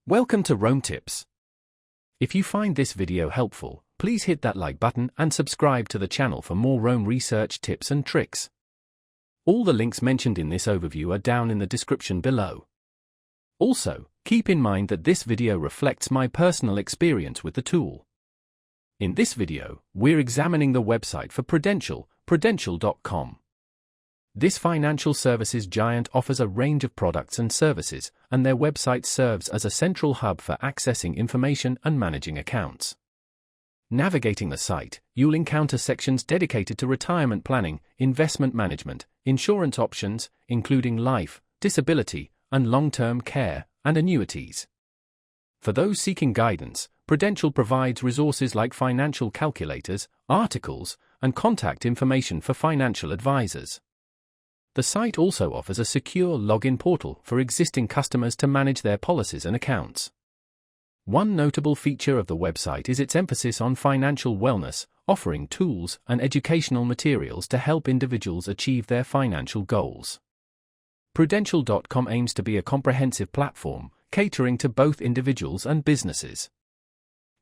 Welcome to Rome Tips. If you find this video helpful, please hit that like button and subscribe to the channel for more Rome research tips and tricks. All the links mentioned in this overview are down in the description below. Also, keep in mind that this video reflects my personal experience with the tool. In this video, we're examining the website for Prudential, Prudential.com. This financial services giant offers a range of products and services, and their website serves as a central hub for accessing information and managing accounts. Navigating the site, you'll encounter sections dedicated to retirement planning, investment management, insurance options, including life, disability, and long-term care, and annuities. For those seeking guidance, Prudential provides resources like financial calculators, articles, and contact information for financial advisors. The site also offers a secure login portal for existing customers to manage their policies and accounts. One notable feature of the website is its emphasis on financial wellness, offering tools and educational materials to help individuals achieve their financial goals. Prudential.com aims to be a comprehensive platform, catering to both individuals and businesses.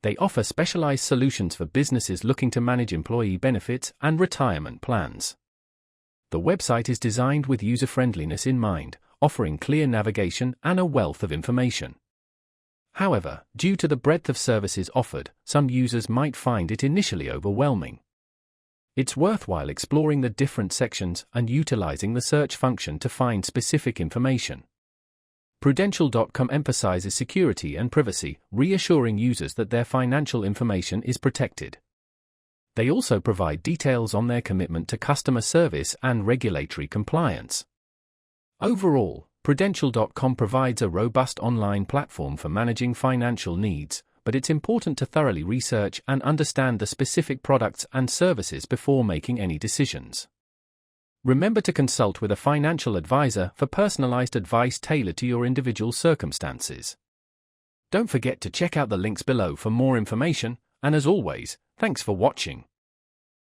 They offer specialized solutions for businesses looking to manage employee benefits and retirement plans. The website is designed with user-friendliness in mind, offering clear navigation and a wealth of information. However, due to the breadth of services offered, some users might find it initially overwhelming. It's worthwhile exploring the different sections and utilizing the search function to find specific information. Prudential.com emphasizes security and privacy, reassuring users that their financial information is protected. They also provide details on their commitment to customer service and regulatory compliance. Overall, Prudential.com provides a robust online platform for managing financial needs, but it's important to thoroughly research and understand the specific products and services before making any decisions. Remember to consult with a financial advisor for personalized advice tailored to your individual circumstances. Don't forget to check out the links below for more information, and as always, thanks for watching.